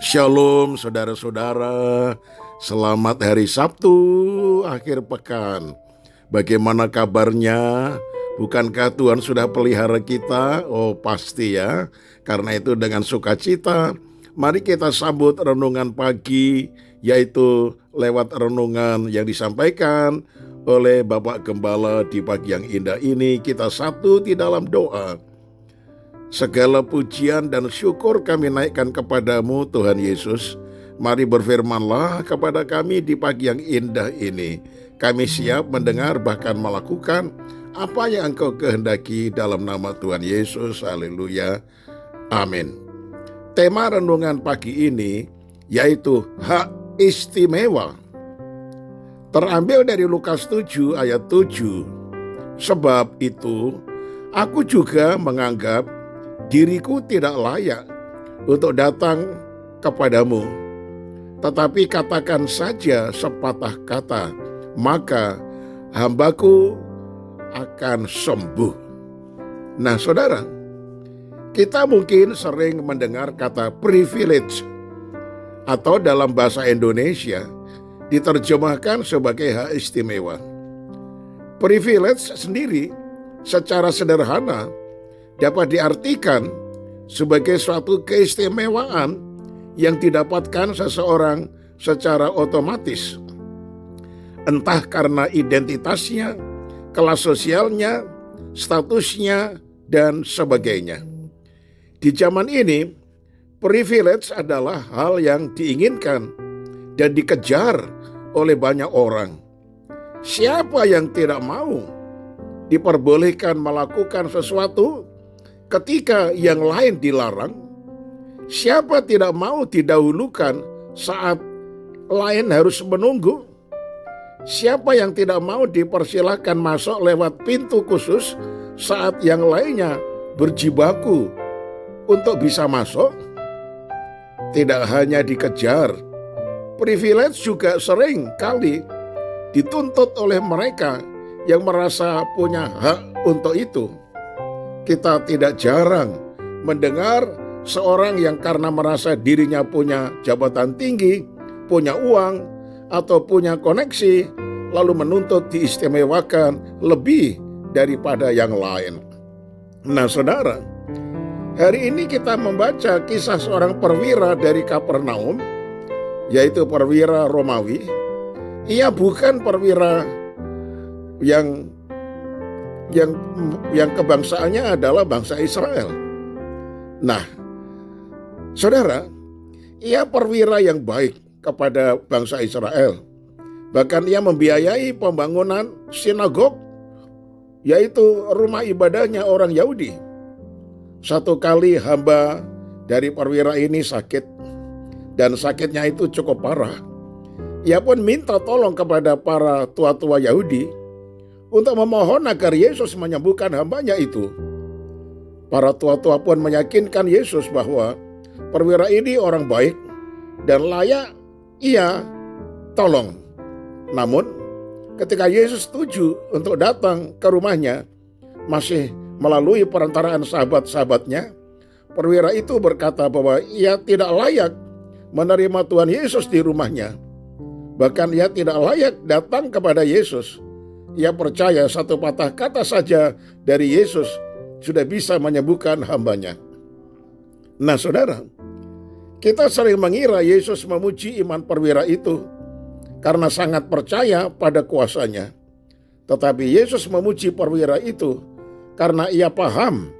Shalom saudara-saudara, selamat hari Sabtu akhir pekan. Bagaimana kabarnya? Bukankah Tuhan sudah pelihara kita? Oh pasti ya, karena itu dengan sukacita mari kita sambut renungan pagi, yaitu lewat renungan yang disampaikan oleh Bapak Gembala di pagi yang indah ini. Kita satu di dalam doa. Segala pujian dan syukur kami naikkan kepadamu Tuhan Yesus. Mari berfirmanlah kepada kami di pagi yang indah ini. Kami siap mendengar bahkan melakukan apa yang Engkau kehendaki dalam nama Tuhan Yesus. Haleluya. Amin. Tema renungan pagi ini yaitu hak istimewa. Terambil dari Lukas 7 ayat 7. Sebab itu aku juga menganggap diriku tidak layak untuk datang kepadamu, tetapi katakan saja sepatah kata, maka hambaku akan sembuh. Nah saudara, kita mungkin sering mendengar kata privilege, atau dalam bahasa Indonesia diterjemahkan sebagai hak istimewa. Privilege sendiri secara sederhana dapat diartikan sebagai suatu keistimewaan yang didapatkan seseorang secara otomatis, entah karena identitasnya, kelas sosialnya, statusnya, dan sebagainya. Di zaman ini, privilege adalah hal yang diinginkan dan dikejar oleh banyak orang. Siapa yang tidak mau diperbolehkan melakukan sesuatu ketika yang lain dilarang? Siapa tidak mau didahulukan saat lain harus menunggu? Siapa yang tidak mau dipersilahkan masuk lewat pintu khusus saat yang lainnya berjibaku untuk bisa masuk? Tidak hanya dikejar, privilege juga sering kali dituntut oleh mereka yang merasa punya hak untuk itu. Kita tidak jarang mendengar seorang yang karena merasa dirinya punya jabatan tinggi, punya uang, atau punya koneksi, lalu menuntut diistimewakan lebih daripada yang lain. Nah saudara, hari ini kita membaca kisah seorang perwira dari Kapernaum, yaitu perwira Romawi. Ia bukan perwira yang kebangsaannya adalah bangsa Israel. Nah, saudara, ia perwira yang baik kepada bangsa Israel. Bahkan ia membiayai pembangunan sinagog, yaitu rumah ibadahnya orang Yahudi. Satu kali hamba dari perwira ini sakit, dan sakitnya itu cukup parah. Ia pun minta tolong kepada para tua-tua Yahudi untuk memohon agar Yesus menyembuhkan hambanya itu. Para tua-tua pun meyakinkan Yesus bahwa perwira ini orang baik dan layak ia tolong. Namun ketika Yesus setuju untuk datang ke rumahnya, masih melalui perantaraan sahabat-sahabatnya, perwira itu berkata bahwa ia tidak layak menerima Tuhan Yesus di rumahnya. Bahkan ia tidak layak datang kepada Yesus. Ia percaya satu patah kata saja dari Yesus sudah bisa menyembuhkan hambanya. Nah saudara, kita sering mengira Yesus memuji iman perwira itu karena sangat percaya pada kuasanya. Tetapi Yesus memuji perwira itu karena ia paham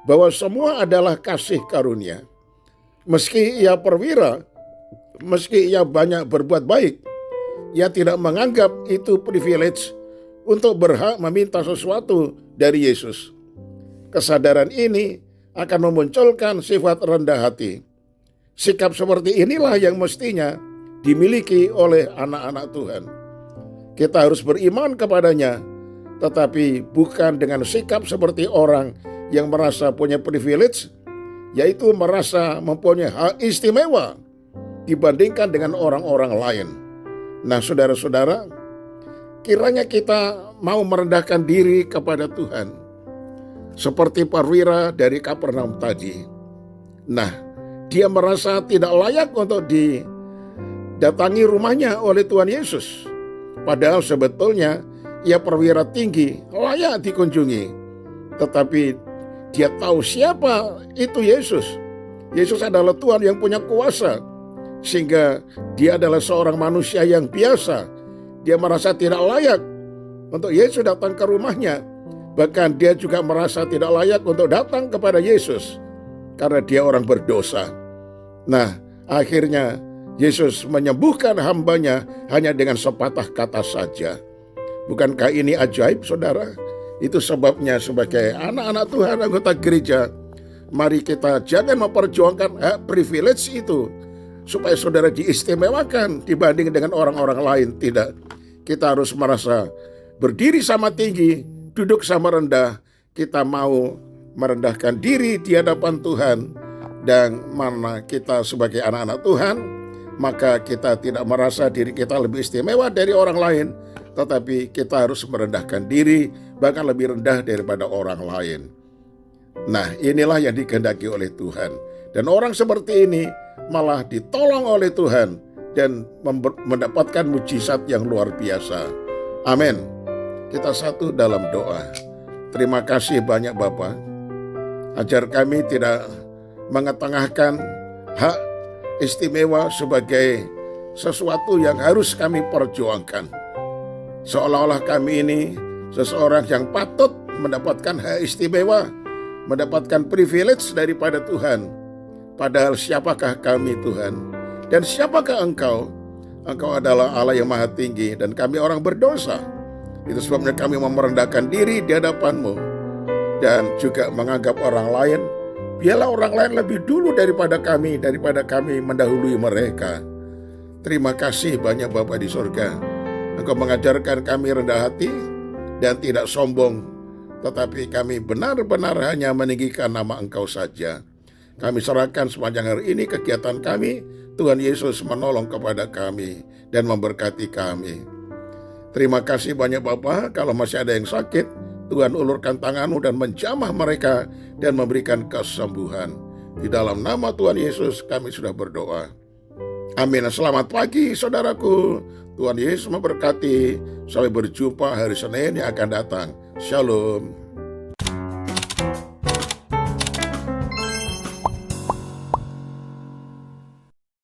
bahwa semua adalah kasih karunia. Meski ia perwira, meski ia banyak berbuat baik, ia tidak menganggap itu privilege untuk berhak meminta sesuatu dari Yesus. Kesadaran ini akan memunculkan sifat rendah hati. Sikap seperti inilah yang mestinya dimiliki oleh anak-anak Tuhan. Kita harus beriman kepadanya, tetapi bukan dengan sikap seperti orang yang merasa punya privilege, yaitu merasa mempunyai hak istimewa dibandingkan dengan orang-orang lain. Nah saudara-saudara, kiranya kita mau merendahkan diri kepada Tuhan, seperti perwira dari Kapernaum tadi. Nah, dia merasa tidak layak untuk didatangi rumahnya oleh Tuhan Yesus. Padahal sebetulnya ia perwira tinggi, layak dikunjungi. Tetapi dia tahu siapa itu Yesus. Yesus adalah Tuhan yang punya kuasa. Sehingga dia adalah seorang manusia yang biasa. Dia merasa tidak layak untuk Yesus datang ke rumahnya. Bahkan dia juga merasa tidak layak untuk datang kepada Yesus karena dia orang berdosa. Nah, akhirnya Yesus menyembuhkan hambanya hanya dengan sepatah kata saja. Bukankah ini ajaib, saudara? Itu sebabnya sebagai anak-anak Tuhan, anggota gereja, mari kita jangan memperjuangkan hak privilege itu supaya saudara diistimewakan dibanding dengan orang-orang lain. Tidak. Kita harus merasa berdiri sama tinggi, duduk sama rendah. Kita mau merendahkan diri di hadapan Tuhan. Dan mana kita sebagai anak-anak Tuhan, maka kita tidak merasa diri kita lebih istimewa dari orang lain. Tetapi kita harus merendahkan diri, bahkan lebih rendah daripada orang lain. Nah, inilah yang dikehendaki oleh Tuhan. Dan orang seperti ini malah ditolong oleh Tuhan dan mendapatkan mujizat yang luar biasa. Amin. Kita satu dalam doa. Terima kasih banyak Bapa. Ajar kami tidak mengetengahkan hak istimewa sebagai sesuatu yang harus kami perjuangkan. Seolah-olah kami ini seseorang yang patut mendapatkan hak istimewa, mendapatkan privilege daripada Tuhan. Padahal siapakah kami Tuhan? Dan siapakah Engkau? Engkau adalah Allah yang maha tinggi dan kami orang berdosa. Itu sebabnya kami merendahkan diri di hadapan-Mu. Dan juga menganggap orang lain, biarlah orang lain lebih dulu daripada kami mendahului mereka. Terima kasih banyak Bapa di surga. Engkau mengajarkan kami rendah hati dan tidak sombong, tetapi kami benar-benar hanya meninggikan nama Engkau saja. Kami serahkan sepanjang hari ini kegiatan kami. Tuhan Yesus menolong kepada kami dan memberkati kami. Terima kasih banyak Bapa. Kalau masih ada yang sakit, Tuhan ulurkan tangan-Mu dan menjamah mereka dan memberikan kesembuhan. Di dalam nama Tuhan Yesus kami sudah berdoa. Amin. Selamat pagi saudaraku. Tuhan Yesus memberkati. Sampai berjumpa hari Senin yang akan datang. Shalom.